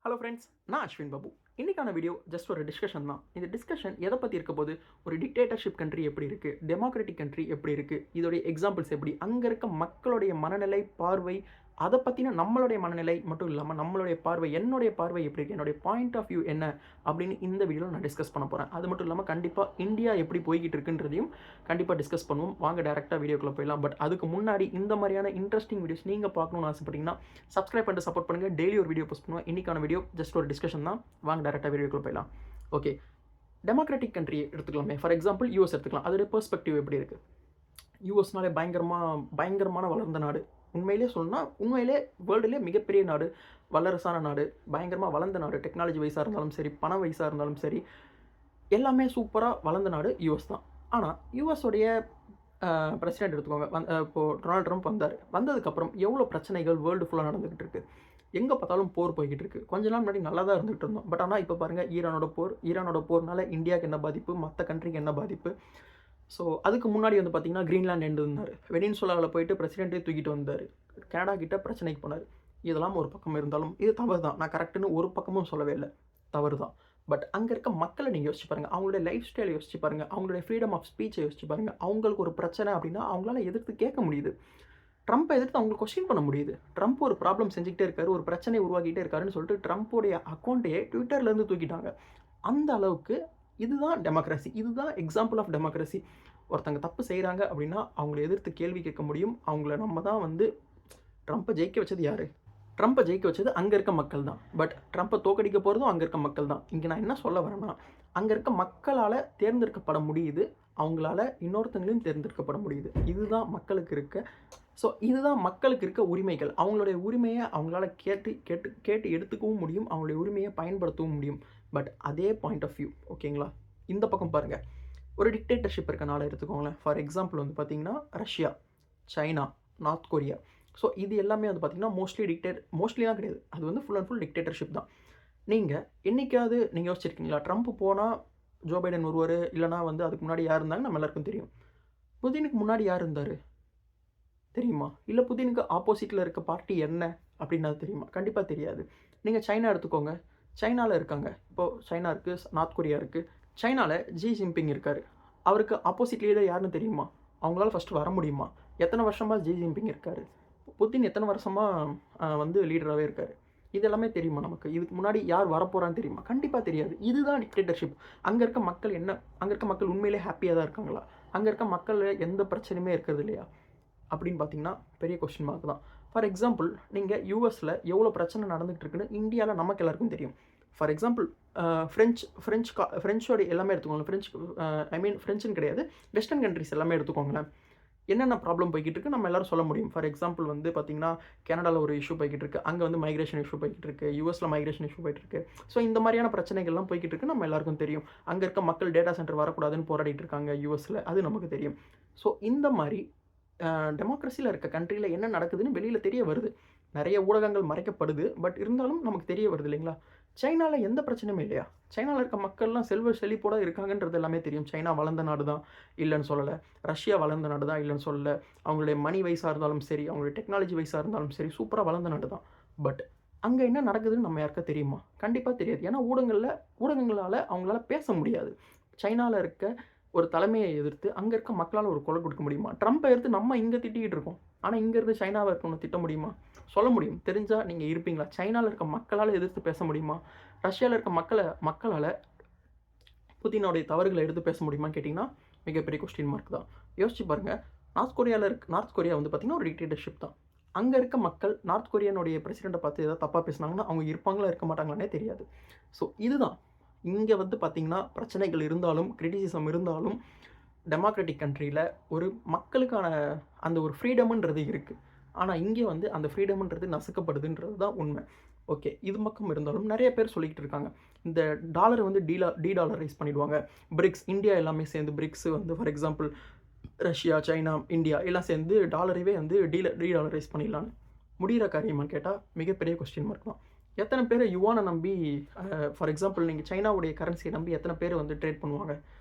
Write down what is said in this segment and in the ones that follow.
Hello friends, நான் அஸ்வின் பாபு. இன்றைக்கான video just ஒரு டிஸ்கஷன் தான். இந்த டிஸ்கஷன் எதை பற்றி இருக்க போது, ஒரு டிக்டேட்டர்ஷிப் கண்ட்ரி எப்படி இருக்குது, டெமோக்ராட்டிக் கண்ட்ரி எப்படி இருக்குது, இதோடைய எக்ஸாம்பிள்ஸ் எப்படி, அங்கே இருக்க மக்களுடைய மனநிலை, பார்வை, அதை பற்றின நம்மளுடைய மனநிலை மட்டும் இல்லாமல் நம்மளுடைய பார்வை, என்னுடைய பார்வை எப்படி இருக்குது, என்னுடைய பாயிண்ட் ஆஃப் வியூ என்ன அப்படின்னு இந்த வீடியோவில் நான் டிஸ்கஸ் பண்ண போகிறேன். அது மட்டும் இல்லாமல் கண்டிப்பாக இந்தியா எப்படி போய்கிட்டு இருக்குன்றதையும் கண்டிப்பாக டிஸ்கஸ் பண்ணுவோம். வாங்க டேரெக்டாக வீடியோக்குள்ளே போயிடலாம். பட் அதுக்கு முன்னாடி இந்த மாதிரியான இன்ட்ரெஸ்டிங் வீடியோஸ் நீங்கள் பார்க்கணும்னு ஆசைப்பட்டீங்கன்னா சப்ஸ்கிரைப் பண்ணிட்டு சப்போர்ட் பண்ணுங்கள். டெய்லி ஒரு வீடியோ போஸ்ட் பண்ணுவேன். இன்றைக்கான வீடியோ ஜஸ்ட் ஒரு டிஸ்கஷன் தான். வாங்க டேரெக்டாக வீடியோக்குள்ளே போயிடலாம். ஓகே, டெமோக்ராட்டிக் கண்ட்ரி எடுத்துக்கலாமே. ஃபார் எக்ஸாம்பிள் யூஎஸ் எடுத்துக்கலாம். அதோடைய பெர்ஸ்பெக்டிவ் எப்படி இருக்குது? யூஎஸ்னாலே பயங்கரமான வளர்ந்த நாடு. உண்மையிலே சொல்லணும்னா உண்மையிலே வேர்ல்டுலேயே மிகப்பெரிய நாடு, வல்லரசான நாடு, பயங்கரமாக வளர்ந்த நாடு. டெக்னாலஜி வைஸாக இருந்தாலும் சரி, பண வைஸாக இருந்தாலும் சரி, எல்லாமே சூப்பராக வளர்ந்த நாடு யூஎஸ் தான். ஆனால் யூஎஸோடைய பிரசிடென்ட் எடுத்துக்கோங்க, இப்போது டொனால்ட் ட்ரம்ப் வந்ததுக்கப்புறம் எவ்வளோ பிரச்சனைகள் வேர்ல்டு ஃபுல்லாக நடந்துக்கிட்டு இருக்குது. எங்கே பார்த்தாலும் போர் போய்கிட்டு இருக்குது. கொஞ்ச நாள் முன்னாடி நல்லா தான் இருந்துகிட்டு இருந்தோம். பட் ஆனால் இப்போ பாருங்கள், ஈரானோட போர்னால இந்தியாவுக்கு என்ன பாதிப்பு, மற்ற கண்ட்ரிக்கு என்ன பாதிப்பு. ஸோ அதுக்கு முன்னாடி வந்து பார்த்திங்கன்னா கிரீன்லாண்ட் இருந்தார். வெனின்சுலாவில் போயிட்டு பிரசிடென்ட்டே தூக்கிட்டு வந்தார். கனடா கிட்ட பிரச்சனைக்கு போனார். இதெல்லாம் ஒரு பக்கம் இருந்தாலும் இது தவறு தான். நான் கரெக்டுன்னு ஒரு பக்கமும் சொல்லவே இல்லை, தவறு தான். பட் அங்கே இருக்க மக்களை நீங்கள் யோசிச்சு பாருங்கள், அவங்களுடைய லைஃப் ஸ்டைலை யோசிச்சு பாருங்கள், அவங்களுடைய ஃப்ரீடம் ஆஃப் ஸ்பீச்சை யோசிச்சு பாருங்கள். அவங்களுக்கு ஒரு பிரச்சனை அப்படின்னா அவங்களால எதிர்த்து கேட்க முடியுது. ட்ரம்ப்பை எதிர்த்து அவங்களுக்கு கொஸ்டின் பண்ண முடியுது. ட்ரம்ப் ஒரு ப்ராப்ளம் செஞ்சுக்கிட்டே இருக்காரு, ஒரு பிரச்சனை உருவாக்கிட்டே இருக்காருன்னு சொல்லிட்டு ட்ரம்ப்போடைய அக்கௌண்ட்டையே ட்விட்டர்லேருந்து தூக்கிட்டாங்க. அந்த அளவுக்கு இதுதான் டெமோக்ரஸி, இதுதான் எக்ஸாம்பிள் ஆஃப் டெமோக்ரஸி. ஒருத்தங்க தப்பு செய்கிறாங்க அப்படின்னா அவங்கள எதிர்த்து கேள்வி கேட்க முடியும். அவங்கள நம்ம தான் வந்து ட்ரம்ப்பை ஜெயிக்க வச்சது யார்? ட்ரம்ப்பை ஜெயிக்க வச்சது அங்கே இருக்க மக்கள் தான். பட் ட்ரம்ப்பை தோக்கடிக்க போகிறதும் அங்கே இருக்க மக்கள் தான். இங்கே நான் என்ன சொல்ல வரேன்னா, அங்கே இருக்க மக்களால் தேர்ந்தெடுக்கப்பட முடியுது, அவங்களால இன்னொருத்தங்களையும் தேர்ந்தெடுக்கப்பட முடியுது. இதுதான் மக்களுக்கு இருக்க இதுதான் மக்களுக்கு இருக்க உரிமைகள். அவங்களுடைய உரிமையை அவங்களால கேட்டு எடுத்துக்கவும் முடியும், அவங்களுடைய உரிமையை பயன்படுத்தவும் முடியும். பட் அதே பாயிண்ட் ஆஃப் வியூ, ஓகேங்களா, இந்த பக்கம் பாருங்கள். ஒரு டிக்டேட்டர்ஷிப் இருக்க நாளை எடுத்துக்கோங்களேன். ஃபார் எக்ஸாம்பிள் வந்து பார்த்திங்கன்னா Russia, China, north Korea. So இது எல்லாமே வந்து பார்த்திங்கன்னா மோஸ்ட்லிலாம் கிடையாது, அது வந்து ஃபுல் அண்ட் ஃபுல் டிக்டேட்டர்ஷிப் தான். நீங்கள் என்றைக்காவது நீங்கள் யோசிச்சிருக்கீங்களா, ட்ரம்ப் போனால் ஜோ பைடன் வருவார், இல்லைனா வந்து அதுக்கு முன்னாடி யார் இருந்தாங்க நம்ம எல்லாருக்கும் தெரியும். புதினுக்கு முன்னாடி யார் இருந்தார் தெரியுமா? இல்லை புதினுக்கு ஆப்போசிட்டில் இருக்க பார்ட்டி என்ன அப்படின்னு அது தெரியுமா? கண்டிப்பாக தெரியாது. நீங்கள் சைனா எடுத்துக்கோங்க. சைனாவில் இருக்காங்க, இப்போது சைனா இருக்குது, நார்த் கொரியா இருக்குது. சைனாவில் ஜி ஜின்பிங் இருக்கார். அவருக்கு ஆப்போசிட் லீடர் யாருன்னு தெரியுமா? அவங்களால ஃபஸ்ட்டு வர முடியுமா? எத்தனை வருஷமாக ஜி ஜின்பிங் இருக்கார்? புதின் எத்தனை வருஷமாக வந்து லீடராகவே இருக்கார்? இது எல்லாமே தெரியுமா நமக்கு? இதுக்கு முன்னாடி யார் வரப்போகிறான்னு தெரியுமா? கண்டிப்பாக தெரியாது. இதுதான் டிக்டேட்டர்ஷிப். அங்கே இருக்க மக்கள் உண்மையிலே ஹாப்பியாக தான் இருக்காங்களா? அங்கே இருக்க மக்கள் எந்த பிரச்சனையுமே இருக்கிறது இல்லையா அப்படின்னு பார்த்தீங்கன்னா பெரிய கொஸ்டின் மார்க் தான். ஃபார் எக்ஸாம்பிள், நீங்கள் யூஎஸில் எவ்வளோ பிரச்சனை நடந்துகிட்டு இருக்குன்னு இந்தியாவில் நமக்கு எல்லாருக்கும் தெரியும். ஃபார் எக்ஸாம்பிள், ஃப்ரெஞ்சோடைய எல்லாமே எடுத்துக்கோங்களேன். ஃப்ரெஞ்சுன்னு கிடையாது, வெஸ்டர்ன் கண்ட்ரிஸ் எல்லாமே எடுத்துக்கோங்களேன். என்னென்ன ப்ராப்ளம் போய்கிட்டு இருக்குது நம்ம எல்லாரும் சொல்ல முடியும். ஃபார் எக்ஸாம்பிள் வந்து பார்த்திங்கன்னா கனடாவில் ஒரு இஷ்யூ போய்கிட்டு இருக்குது, அங்கே வந்து மைக்ரேஷன் இஷ்யூ போய்கிட்டு இருக்குது, யூஎஸில் மைக்ரேஷன் இஷ்யூ போய்கிட்டு இருக்குது. ஸோ இந்த மாதிரியான பிரச்சனைகள்லாம் போய்கிட்டு இருக்குது, நம்ம எல்லாருக்கும் தெரியும். அங்கே இருக்க மக்கள் டேட்டா சென்டர் வரக்கூடாதுன்னு போராடிட்டு இருக்காங்க யூஎஸில், அது நமக்கு தெரியும். ஸோ இந்த மாதிரி டெமோக்ரஸியில் இருக்க கண்ட்ரியில் என்ன நடக்குதுன்னு வெளியில் தெரிய வருது. நிறைய ஊடகங்கள் மறைக்கப்படுது, பட் இருந்தாலும் நமக்கு தெரிய வருது இல்லைங்களா? சைனாவில் எந்த பிரச்சனையுமே இல்லையா? சைனாவில் இருக்க மக்கள்லாம் செல்வ செழிப்போடு இருக்காங்கன்றது எல்லாமே தெரியும். சைனா வளர்ந்த நாடு தான், இல்லைன்னு சொல்லலை. ரஷ்யா வளர்ந்த நாடு தான், இல்லைன்னு சொல்லலை. அவங்களுடைய மணி வைஸாக இருந்தாலும் சரி, அவங்களுடைய டெக்னாலஜி வைஸாக இருந்தாலும் சரி, சூப்பராக வளர்ந்த நாடு தான். பட் அங்கே என்ன நடக்குதுன்னு நம்ம யாருக்கா தெரியுமா? கண்டிப்பாக தெரியாது. ஏன்னா ஊடகங்களால் அவங்களால பேச முடியாது. சைனாவில் இருக்க ஒரு தலைமையை எதிர்த்து அங்கே இருக்க மக்களால் ஒரு குரல் கொடுக்க முடியுமா? ட்ரம்ப்பை எடுத்து நம்ம இங்கே திட்டிக்கிட்டு இருக்கோம், ஆனால் இங்கேருந்து சைனாவை இருக்கணும் திட்ட முடியுமா? சொல்ல முடியும். தெரிஞ்சால் நீங்கள் இருப்பீங்களா? சைனாவில் இருக்க மக்களால் எதிர்த்து பேச முடியுமா? ரஷ்யாவில் இருக்க மக்களால் புதினுடைய தவறுகளை எடுத்து பேச முடியுமான்னு கேட்டிங்கன்னா மிகப்பெரிய கொஸ்டின் மார்க் தான். யோசிச்சு பாருங்கள். நார்த் கொரியா வந்து பார்த்திங்கன்னா ஒரு டிக்டேட்டர்ஷிப் தான். அங்கே இருக்க மக்கள் நார்த் கொரியானுடைய பிரசிடெண்ட்டை பார்த்து ஏதாவது தப்பாக பேசினாங்கன்னா அவங்க இருப்பாங்களா இருக்க மாட்டாங்களானே தெரியாது. ஸோ இதுதான் இங்கே வந்து பார்த்திங்கன்னா பிரச்சனைகள் இருந்தாலும், கிரிட்டிசிசம் இருந்தாலும், டெமோக்ராட்டிக் கண்ட்ரியில் ஒரு மக்களுக்கான அந்த ஒரு ஃப்ரீடம்ன்றது இருக்குது. ஆனால் இங்கே வந்து அந்த ஃப்ரீடம்ன்றது நசுக்கப்படுதுன்றது தான் உண்மை. ஓகே, இது பக்கம் இருந்தாலும் நிறைய பேர் சொல்லிக்கிட்டு இருக்காங்க, இந்த டாலரை வந்து டீடாலரைஸ் பண்ணிவிடுவாங்க. இந்தியா எல்லாமே சேர்ந்து பிரிக்ஸ் வந்து for example Russia, China, India எல்லாம் சேர்ந்து டாலரைவே வந்து டீடாலரைஸ் பண்ணிடலான்னு. முடிகிற காரியமான்னு கேட்டால் மிகப்பெரிய கொஸ்டின் மார்க் தான். எத்தனை பேர் யுவானை நம்பி, ஃபார் எக்ஸாம்பிள் நீங்கள் சைனாவுடைய கரன்சியை நம்பி எத்தனை பேர் வந்து ட்ரேட் பண்ணுவாங்க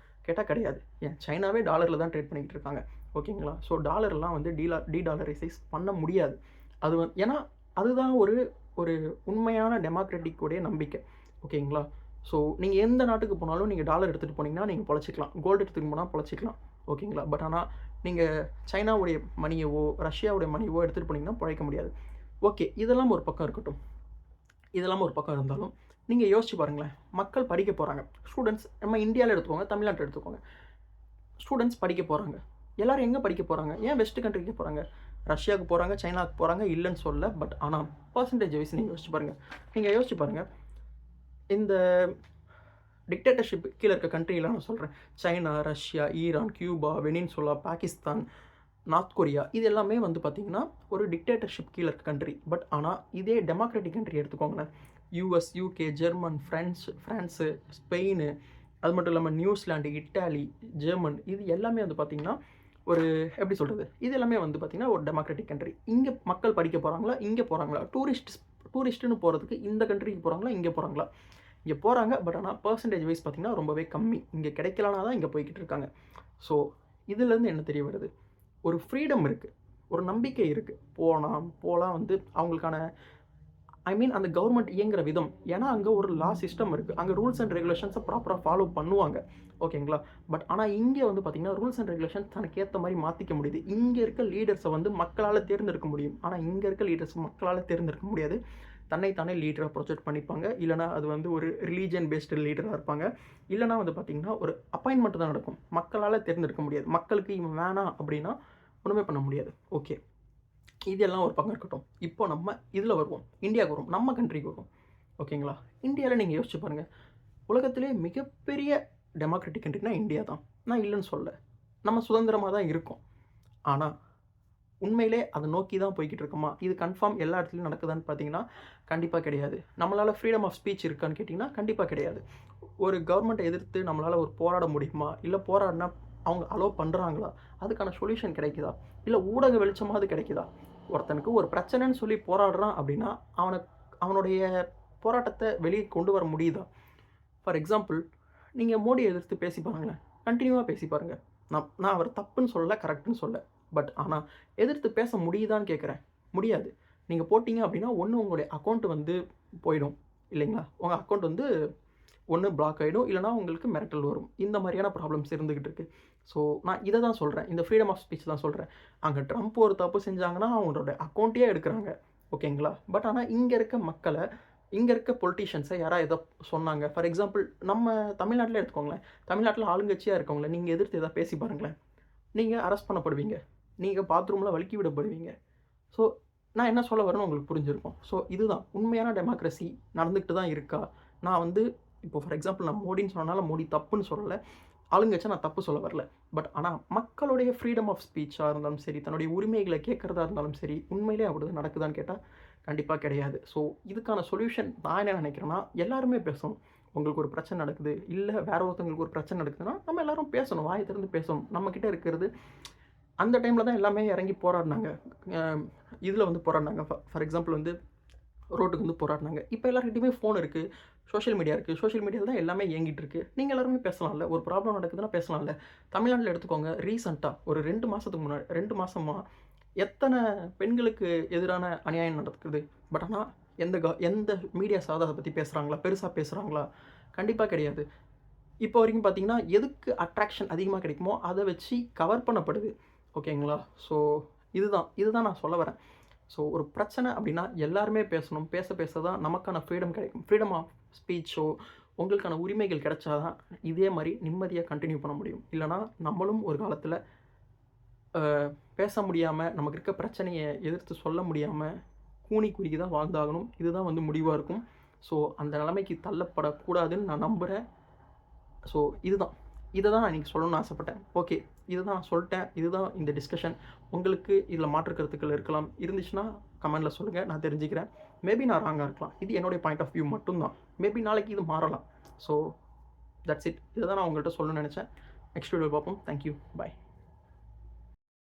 கேட்டால் கிடையாது. ஏன், சைனாவே டாலரில் தான் ட்ரேட் பண்ணிக்கிட்டு இருக்காங்க, ஓகேங்களா? ஸோ டாலர்லாம் வந்து டீடாலரைசைஸ் பண்ண முடியாது. அது ஏன்னா அதுதான் ஒரு ஒரு உண்மையான டெமோக்ராட்டிக்குடைய நம்பிக்கை. ஓகேங்களா? ஸோ நீங்கள் எந்த நாட்டுக்கு போனாலும் நீங்கள் டாலர் எடுத்துகிட்டு போனீங்கன்னா நீங்கள் பொழைச்சிக்கலாம். கோல்டு எடுத்துகிட்டு போனால் பொழைச்சிக்கலாம். ஓகேங்களா? பட் ஆனால் நீங்கள் சைனாவுடைய மணியவோ ரஷ்யாவுடைய மணியவோ எடுத்துகிட்டு போனீங்கன்னா பொழைக்க முடியாது. ஓகே, இதெல்லாம் ஒரு பக்கம் இருக்கட்டும். இதெல்லாம் ஒரு பக்கம் இருந்தாலும் நீங்கள் யோசிச்சு பாருங்களேன். மக்கள் படிக்க போகிறாங்க. ஸ்டூடெண்ட்ஸ் நம்ம இந்தியாவில் எடுத்துக்கோங்க, தமிழ்நாட்டில் எடுத்துக்கோங்க. ஸ்டூடெண்ட்ஸ் படிக்க போகிறாங்க. எல்லோரும் எங்கே படிக்க போகிறாங்க? ஏன் வெஸ்ட் கண்ட்ரிக்கு போகிறாங்க? ரஷ்யாவுக்கு போகிறாங்க, சைனாவுக்கு போகிறாங்க, இல்லைன்னு சொல்ல. பட் ஆனால் பர்சன்டேஜ் வைஸ் நீங்கள் யோசிச்சு பாருங்கள். நீங்கள் யோசிச்சு பாருங்கள், இந்த டிக்டேட்டர்ஷிப் கீழே இருக்க கண்ட்ரிலாம் நான் சொல்கிறேன். China, Russia, Iran, Cuba, வெனின்சுலா, Pakistan, north Korea, இது எல்லாமே வந்து பார்த்திங்கன்னா ஒரு டிக்டேட்டர்ஷிப் கீழே இருக்க கண்ட்ரி. பட் ஆனால் இதே டெமோக்ராட்டிக் கண்ட்ரி எடுத்துக்கோங்களேன். US, UK, German, France, Spain, அது மட்டும் இல்லாமல் நியூசிலாண்டு, இட்டாலி, ஜெர்மன், இது எல்லாமே வந்து பார்த்திங்கன்னா ஒரு எப்படி சொல்கிறது, இது எல்லாமே வந்து பார்த்திங்கன்னா ஒரு டெமோக்ராட்டிக் கண்ட்ரி. இங்கே மக்கள் படிக்க போகிறாங்களா, இங்கே போகிறாங்களா? டூரிஸ்ட்டுன்னு போகிறதுக்கு இந்த கண்ட்ரிக்கு போகிறாங்களா, இங்கே போகிறாங்களா? இங்கே போகிறாங்க. பட் ஆனால் பர்சன்டேஜ் வைஸ் பார்த்திங்கன்னா ரொம்பவே கம்மி. இங்கே கிடைக்கலனா தான் இங்கே போய்கிட்டு இருக்காங்க. ஸோ இதுலேருந்து என்ன தெரிய வருது? ஒரு ஃப்ரீடம் இருக்குது, ஒரு நம்பிக்கை இருக்குது. போகலாம் வந்து அவங்களுக்கான அந்த கவர்மெண்ட் இயங்குகிற விதம். ஏன்னா அங்கே ஒரு லா சிஸ்டம் இருக்குது. அங்கே ரூல்ஸ் அண்ட் ரெகுலேஷன்ஸை ப்ராப்பராக ஃபாலோ பண்ணுவாங்க. ஓகேங்களா? பட் ஆனால் இங்கே வந்து பார்த்திங்கன்னா ரூல்ஸ் அண்ட் ரெகுலேஷன்ஸ் தனக்கு ஏற்ற மாதிரி மாற்றிக்க முடியுது. இங்கே இருக்க லீடர்ஸை வந்து மக்களால் தேர்ந்தெடுக்க முடியும். ஆனால் இங்கே இருக்க லீடர்ஸ் மக்களால் தேர்ந்தெடுக்க முடியாது. தன்னைத்தானே லீடராக ப்ரொஜெக்ட் பண்ணிப்பாங்க. இல்லைனா அது வந்து ஒரு ரிலீஜன் பேஸ்டு லீடராக இருப்பாங்க. இல்லைனா வந்து பார்த்திங்கன்னா ஒரு அப்பாயின்மெண்ட் தான் நடக்கும். மக்களால் தேர்ந்தெடுக்க முடியாது. மக்களுக்கு இவன் வேணாம் அப்படின்னா ஒன்றுமே பண்ண முடியாது. ஓகே, இதெல்லாம் ஒரு பக்கம் இருக்கட்டும். இப்போ நம்ம இதில் வருவோம், இந்தியாவுக்கு வருவோம், நம்ம கண்ட்ரிக்கு வருவோம். ஓகேங்களா? இந்தியாவில் நீங்கள் யோசிச்சு பாருங்கள். உலகத்திலே மிகப்பெரிய டெமோக்ராட்டிக் கண்ட்ரினா இந்தியா தான். நான் இல்லைன்னு சொல்ல. நம்ம சுதந்திரமாக தான் இருக்கோம். ஆனால் உண்மையிலே அதை நோக்கி தான் போய்கிட்டு இருக்கோமா? இது கன்ஃபார்ம் எல்லா இடத்துலையும் நடக்குதான்னு பார்த்தீங்கன்னா கண்டிப்பாக கிடையாது. நம்மளால் ஃப்ரீடம் ஆஃப் ஸ்பீச் இருக்கான்னு கேட்டிங்கன்னா கண்டிப்பாக கிடையாது. ஒரு கவர்மெண்ட்டை எதிர்த்து நம்மளால் ஒரு போராட முடியுமா? இல்லை போராடினா அவங்க அலோவ் பண்ணுறாங்களா? அதுக்கான சொல்யூஷன் கிடைக்குதா? இல்லை ஊடக வெளிச்சமாவது கிடைக்குதா? ஒருத்தனுக்கு ஒரு பிரச்சனைன்னு சொல்லி போராடுறான் அப்படின்னா அவனுடைய போராட்டத்தை வெளியே கொண்டு வர முடியுதா? ஃபார் எக்ஸாம்பிள், நீங்கள் மோடியை எதிர்த்து பேசி பாருங்களேன். கண்டினியூவாக பேசி பாருங்கள். நான் அவர் தப்புன்னு சொல்லலை, கரெக்டுன்னு சொல்ல. பட் ஆனால் எதிர்த்து பேச முடியுதான்னு கேட்குறேன். முடியாது. நீங்கள் போட்டிங்க அப்படின்னா ஒன்று உங்களுடைய அக்கௌண்ட் வந்து போயிடும் இல்லைங்களா? உங்கள் அக்கௌண்ட் வந்து ஒன்று பிளாக் ஆகிடும், இல்லைனா உங்களுக்கு மிரட்டல் வரும். இந்த மாதிரியான ப்ராப்ளம்ஸ் இருந்துக்கிட்டு இருக்குது. ஸோ நான் இதை தான் சொல்கிறேன், இந்த ஃப்ரீடம் ஆஃப் ஸ்பீச் தான் சொல்கிறேன். அங்கே ட்ரம்ப் ஒரு தப்பு செஞ்சாங்கன்னா அவங்களோட அக்கௌண்ட்டையே எடுக்கிறாங்க. ஓகேங்களா? பட் ஆனால் இங்கே இருக்க மக்களை, இங்கே இருக்க பொலிட்டீஷியன்ஸை யாராவது எதை சொன்னாங்க? ஃபார் எக்ஸாம்பிள் நம்ம தமிழ்நாட்டில் எடுத்துக்கோங்களேன். தமிழ்நாட்டில் ஆளுங்கட்சியாக இருக்கவங்கள நீங்கள் எதிர்த்து எதாவது பேசி பாருங்களேன். நீங்கள் அரெஸ்ட் பண்ணப்படுவீங்க. நீங்கள் பாத்ரூமில் வழுக்கி விடப்படுவீங்க. ஸோ நான் என்ன சொல்ல வரேன்னு உங்களுக்கு புரிஞ்சிருக்கும். ஸோ இதுதான் உண்மையான டெமோக்ரஸி நடந்துக்கிட்டு தான் இருக்கா? நான் வந்து இப்போ ஃபார் எக்ஸாம்பிள் நான் மோடின்னு சொன்னனால மோடி தப்புன்னு சொல்லலை, ஆளுங்கட்சியை நான் தப்பு சொல்ல வரல. பட் ஆனால் மக்களுடைய ஃப்ரீடம் ஆஃப் ஸ்பீச்சாக இருந்தாலும் சரி, தன்னுடைய உரிமைகளை கேட்குறதா இருந்தாலும் சரி, உண்மையிலே அப்படி நடக்குதான்னு கேட்டால் கண்டிப்பாக கிடையாது. ஸோ இதுக்கான சொல்யூஷன் நான் என்ன நினைக்கிறேன்னா, எல்லாருமே பேசணும். உங்களுக்கு ஒரு பிரச்சனை நடக்குது, இல்லை வேற ஒருத்தவங்களுக்கு ஒரு பிரச்சனை நடக்குதுன்னா நம்ம எல்லாரும் பேசணும், வாயை திறந்து பேசணும். நம்மக்கிட்ட இருக்கிறது அந்த டைமில் தான் எல்லாமே இறங்கி போராடினாங்க. இதில் வந்து போராடினாங்க. ஃபார் எக்ஸாம்பிள் வந்து ரோட்டுக்கு வந்து போராடினாங்க. இப்போ எல்லாருக்கிட்டையுமே ஃபோன் இருக்குது, சோஷியல் மீடியா இருக்குது. சோஷியல் மீடியாவில் தான் எல்லாமே இயங்கிட்டு இருக்குது. நீங்கள் எல்லாருமே பேசலாம்ல. ஒரு ப்ராப்ளம் நடக்குதுன்னா பேசலாம்ல. தமிழ்நாட்டில் எடுத்துக்கோங்க, ரீசெண்டாக ஒரு 2 மாதத்துக்கு முன்னாடி 2 மாதமாக எத்தனை பெண்களுக்கு எதிரான அநியாயம் நடக்குது. பட் ஆனால் எந்த மீடியாஸாவது அதை பற்றி பேசுகிறாங்களா? பெருசாக பேசுகிறாங்களா? கண்டிப்பாக கிடையாது. இப்போ வரைக்கும் பார்த்தீங்கன்னா எதுக்கு அட்ராக்ஷன் அதிகமாக கிடைக்குமோ அதை வச்சு கவர் பண்ணப்படுது. ஓகேங்களா? ஸோ இதுதான் நான் சொல்ல வரேன். ஸோ ஒரு பிரச்சனை அப்படின்னா எல்லாருமே பேசணும். பேச தான் நமக்கான ஃப்ரீடம் கிடைக்கும். ஃப்ரீடம் ஆஃப் ஸ்பீச்சோ உங்களுக்கான உரிமைகள் கிடைச்சாதான் இதே மாதிரி நிம்மதியாக கண்டினியூ பண்ண முடியும். இல்லைனா நம்மளும் ஒரு காலத்தில் பேச முடியாமல், நமக்கு இருக்க பிரச்சனையை எதிர்த்து சொல்ல முடியாமல் கூனி குறுகி தான் வாழ்ந்தாகணும். இதுதான் வந்து முடிவாக இருக்கும். ஸோ அந்த நிலைமைக்கு தள்ளப்படக்கூடாதுன்னு நான் நம்புகிறேன். ஸோ இதை தான் நான் இன்றைக்கி சொல்லணும்னு ஆசைப்பட்டேன். ஓகே, இதை தான் நான் சொல்லிட்டேன். இதுதான் இந்த டிஸ்கஷன். உங்களுக்கு இதில் மாற்று கருத்துக்கள் இருக்கலாம். இருந்துச்சுன்னா கமெண்டில் சொல்லுங்கள், நான் தெரிஞ்சுக்கிறேன். மேபி நான் ராங்காக இருக்கலாம். இது என்னுடைய பாயிண்ட் ஆஃப் வியூ மட்டும்தான். மேபி நாளைக்கு இது மாறலாம். So that's it. இதை தான் நான் உங்கள்கிட்ட சொல்லணும்னு நினச்சேன். நெக்ஸ்ட் வீடியோ பார்ப்போம். தேங்க்யூ. பாய்.